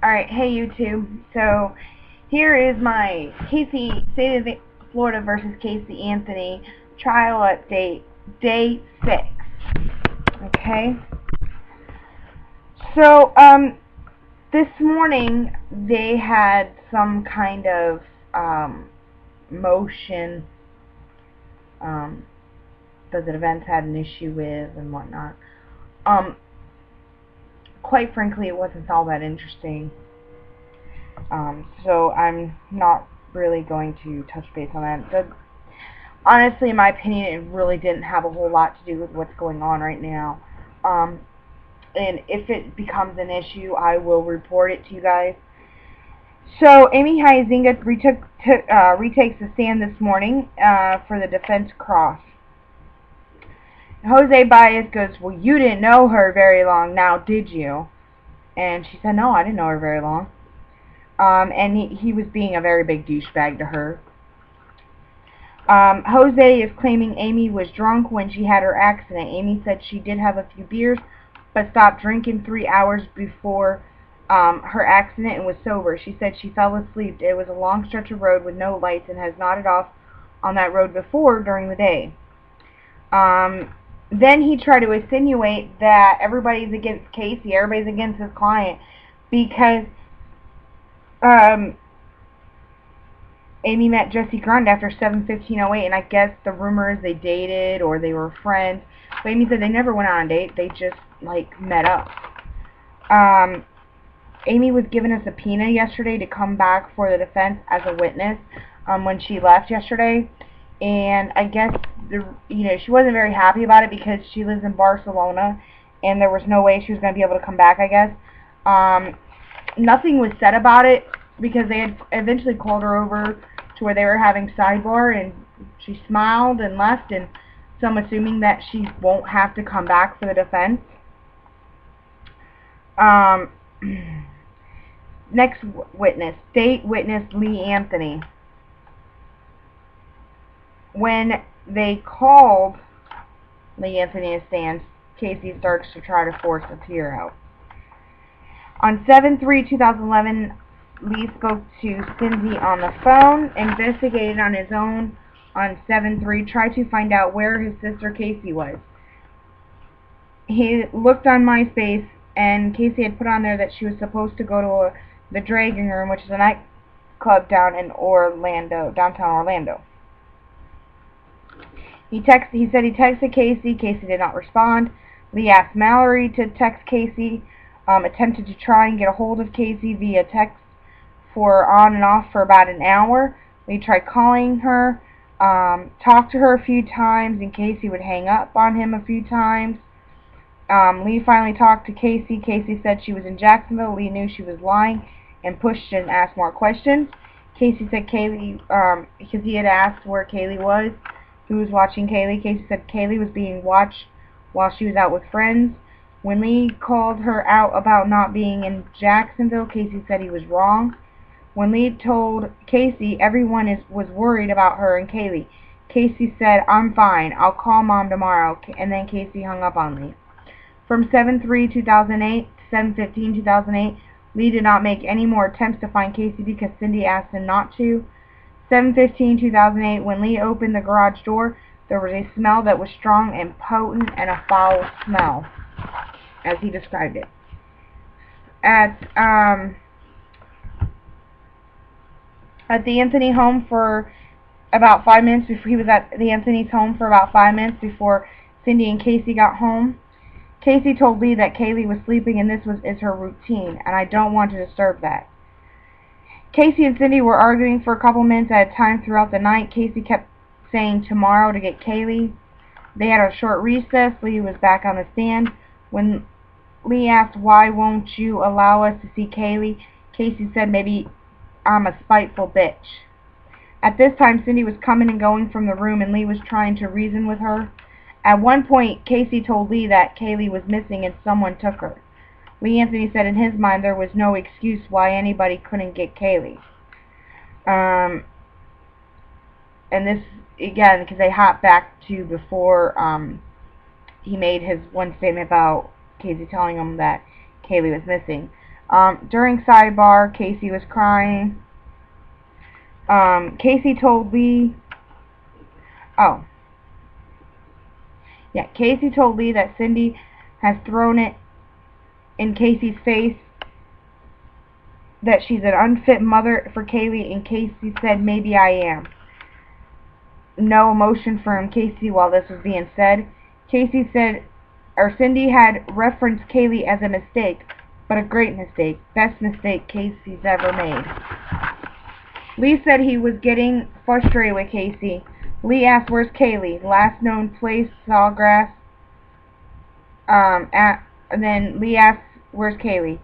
Alright, hey YouTube. So, here is my State of Florida versus Casey Anthony trial update, day 6. Okay? So, this morning they had some kind of, motion, that the defense had an issue with and whatnot. Quite frankly, it wasn't all that interesting. So I'm not really going to touch base on that. Honestly, in my opinion, it really didn't have a whole lot to do with what's going on right now. And if it becomes an issue, I will report it to you guys. So Amy Huizenga retakes the stand this morning for the defense cross. Jose Baez goes, "Well, you didn't know her very long now, did you?" And she said, "No, I didn't know her very long." And he was being a very big douchebag to her. Jose is claiming Amy was drunk when she had her accident. Amy said she did have a few beers, but stopped drinking 3 hours before her accident and was sober. She said she fell asleep. It was a long stretch of road with no lights and has nodded off on that road before during the day. Then he tried to insinuate that everybody's against Casey, everybody's against his client, because Amy met Jesse Grund after 7/15/08, and I guess the rumor is they dated or they were friends. But Amy said they never went on a date. They just, like, met up. Amy was given a subpoena yesterday to come back for the defense as a witness when she left yesterday. And I guess, she wasn't very happy about it because she lives in Barcelona, and there was no way she was going to be able to come back, I guess. Nothing was said about it because they had eventually called her over to where they were having sidebar, and she smiled and left, and so I'm assuming that she won't have to come back for the defense. Next witness, state witness Lee Anthony. When they called Lee Anthony to stand, Casey starts to try to force a tear out. On 7/3/2011, Lee spoke to Cindy on the phone, investigated on his own on 7/3, tried to find out where his sister Casey was. He looked on MySpace, and Casey had put on there that she was supposed to go to the Dragon Room, which is a nightclub down in downtown Orlando. He said he texted Casey. Casey did not respond. Lee asked Mallory to text Casey. Attempted to try and get a hold of Casey via text for on and off for about an hour. Lee tried calling her, talked to her a few times, and Casey would hang up on him a few times. Lee finally talked to Casey. Casey said she was in Jacksonville. Lee knew she was lying and pushed and asked more questions. Casey said Kaylee, because he had asked where Kaylee was, who was watching Kaylee. Casey said Kaylee was being watched while she was out with friends. When Lee called her out about not being in Jacksonville, Casey said he was wrong. When Lee told Casey everyone was worried about her and Kaylee, Casey said, "I'm fine, I'll call Mom tomorrow," and then Casey hung up on Lee. From 7/3/2008 to 7/15/2008, Lee did not make any more attempts to find Casey because Cindy asked him not to. 7/15/2008, when Lee opened the garage door, there was a smell that was strong and potent and a foul smell, as he described it. At the Anthony home for about 5 minutes before he was at the Anthony's home for about 5 minutes before Cindy and Casey got home. Casey told Lee that Kaylee was sleeping and this is her routine, and I don't want to disturb that. Casey and Cindy were arguing for a couple minutes at a time throughout the night. Casey kept saying tomorrow to get Kaylee. They had a short recess. Lee was back on the stand. When Lee asked, "Why won't you allow us to see Kaylee?" Casey said, "Maybe I'm a spiteful bitch." At this time, Cindy was coming and going from the room, and Lee was trying to reason with her. At one point, Casey told Lee that Kaylee was missing and someone took her. Lee Anthony said in his mind there was no excuse why anybody couldn't get Kaylee. And this, again, because they hop back to before he made his one statement about Casey telling him that Kaylee was missing. During sidebar, Casey was crying. Casey told Lee, oh, yeah, Casey told Lee that Cindy has thrown it in Casey's face that she's an unfit mother for Kaylee, and Casey said, maybe I am. No emotion from Casey while this was being said. Casey said, or Cindy had referenced Kaylee as a mistake, but a great mistake. Best mistake Casey's ever made. Lee said he was getting frustrated with Casey. Lee asked, where's Kaylee? Last known place, Sawgrass. And then Lee asked, where's Kaylee?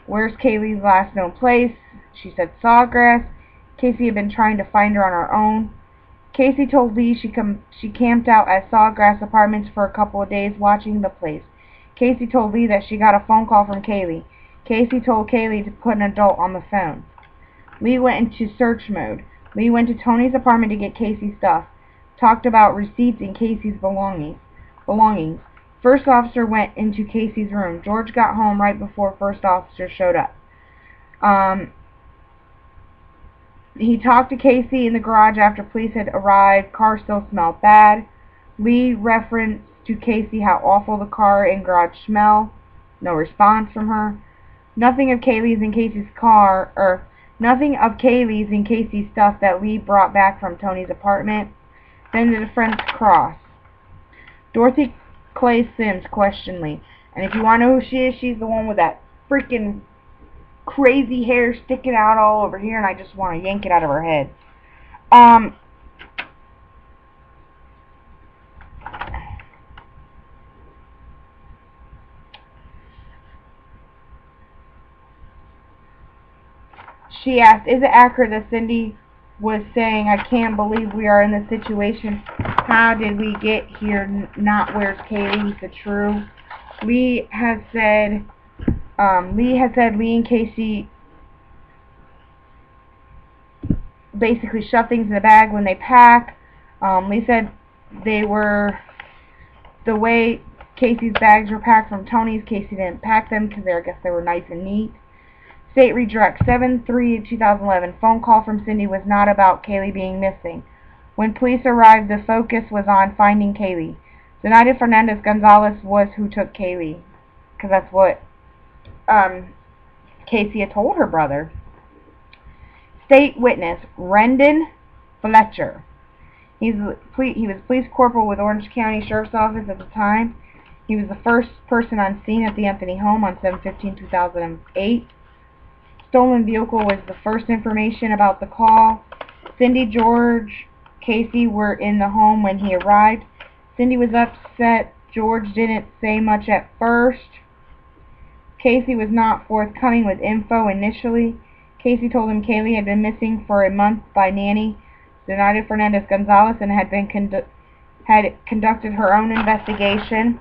Where's Kaylee's last known place? She said Sawgrass. Casey had been trying to find her on her own. Casey told Lee she camped out at Sawgrass Apartments for a couple of days watching the place. Casey told Lee that she got a phone call from Kaylee. Casey told Kaylee to put an adult on the phone. Lee went into search mode. Lee went to Tony's apartment to get Casey's stuff. Talked about receipts and Casey's belongings. First officer went into Casey's room. George got home right before first officer showed up. He talked to Casey in the garage after police had arrived. Car still smelled bad. Lee referenced to Casey how awful the car and garage smell. No response from her. Nothing of Kaylee's and Casey's stuff that Lee brought back from Tony's apartment. Then the defense crossed. Dorothy Clay Sims questioned Lee. And if you want to know who she is, she's the one with that freaking crazy hair sticking out all over here, and I just want to yank it out of her head. She asked, is it accurate that Cindy was saying, I can't believe we are in this situation. How did we get here? Not where's Kaylee? Is it true? Lee has said Lee and Casey basically shove things in the bag when they pack. Lee said they were the way Casey's bags were packed from Tony's. Casey didn't pack them because I guess they were nice and neat. State redirect 7/3/2011. Phone call from Cindy was not about Kaylee being missing. When police arrived, the focus was on finding Kaylee. Zenaida Fernandez Gonzalez was who took Kaylee, because that's what Casey had told her brother. State witness Rendon Fletcher. He was police corporal with Orange County Sheriff's Office at the time. He was the first person on scene at the Anthony home on 7/15/2008. Stolen vehicle was the first information about the call. Cindy, George, Casey were in the home when he arrived. Cindy was upset. George didn't say much at first. Casey was not forthcoming with info initially. Casey told him Kaylee had been missing for a month by nanny Zenaida Fernandez Gonzalez and had conducted her own investigation.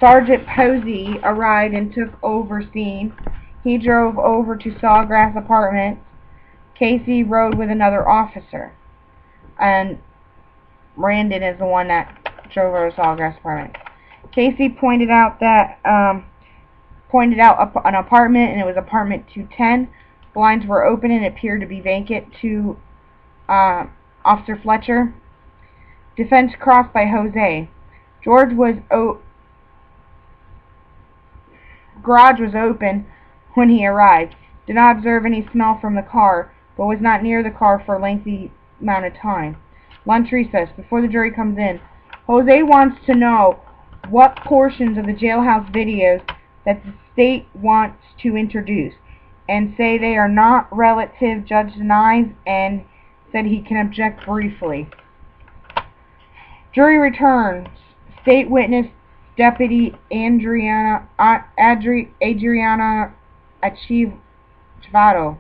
Sergeant Posey arrived and took over scene. He drove over to Sawgrass Apartments. Casey rode with another officer. And Brandon is the one that drove over to Sawgrass Apartments. Casey pointed out an apartment, and it was apartment 210. Blinds were open and appeared to be vacant to Officer Fletcher. Defense crossed by Jose. Garage was open when he arrived. Did not observe any smell from the car, but was not near the car for a lengthy amount of time. Lunch recess. Before the jury comes in, Jose wants to know what portions of the jailhouse videos that the state wants to introduce, and say they are not relative. Judge denies and said he can object briefly. Jury returns. State witness Deputy Adriana Achivado.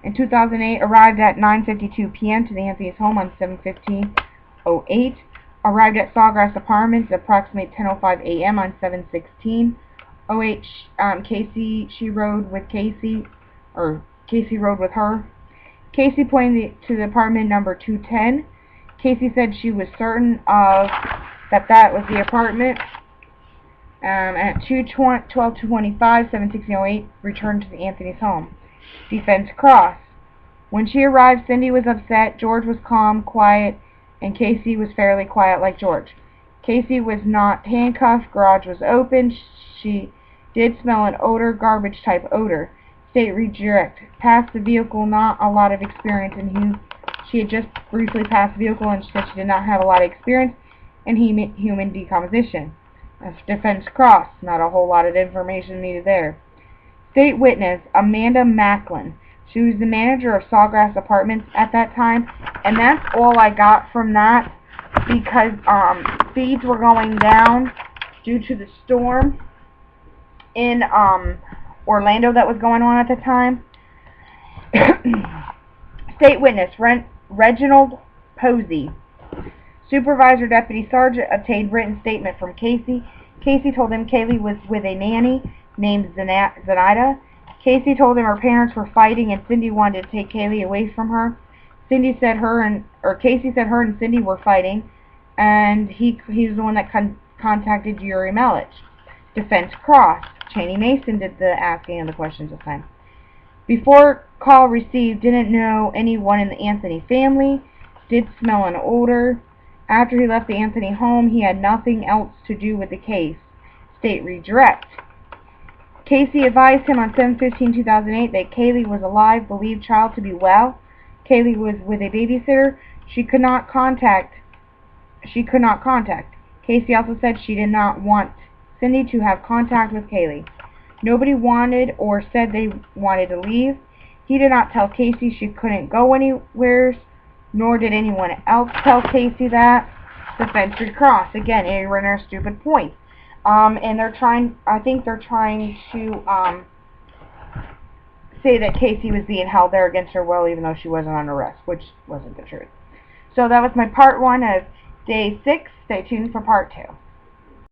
In 2008, arrived at 9:52 p.m. to the Anthony's home on 7/15/08. Arrived at Sawgrass Apartments at approximately 10:05 a.m. on 7/16/08. Casey rode with her. Casey pointed to the apartment number 210. Casey said she was certain of that was the apartment. At 12:25, 7/16/08, returned to Anthony's home. Defense cross. When she arrived, Cindy was upset, George was calm, quiet, and Casey was fairly quiet like George. Casey was not handcuffed, garage was open, she did smell an odor, garbage type odor. State redirect. Passed the vehicle, not a lot of experience in who she had just briefly passed the vehicle and she said she did not have a lot of experience in human decomposition. Defense cross. Not a whole lot of information needed there. State witness Amanda Macklin. She was the manager of Sawgrass Apartments at that time, and that's all I got from that because feeds were going down due to the storm in Orlando that was going on at the time. State witness Reginald Posey. Supervisor Deputy Sergeant obtained written statement from Casey. Casey told him Kaylee was with a nanny named Zenaida. Casey told him her parents were fighting and Cindy wanted to take Kaylee away from her. Casey said her and Cindy were fighting, and he's the one that contacted Yuri Melich. Defense cross. Cheney Mason did the asking of the questions this time. Before call received, didn't know anyone in the Anthony family, did smell an odor. After he left the Anthony home, he had nothing else to do with the case. State redirect. Casey advised him on 7/15/2008 that Kaylee was alive, believed child to be well. Kaylee was with a babysitter. She could not contact. Casey also said she did not want Cindy to have contact with Kaylee. Nobody wanted or said they wanted to leave. He did not tell Casey she couldn't go anywhere, nor did anyone else tell Casey that. Defense recross. Again, ignorant or stupid points. And I think they're trying to say that Casey was being held there against her will even though she wasn't on arrest, which wasn't the truth. So that was my part 1 of day 6. Stay tuned for part 2.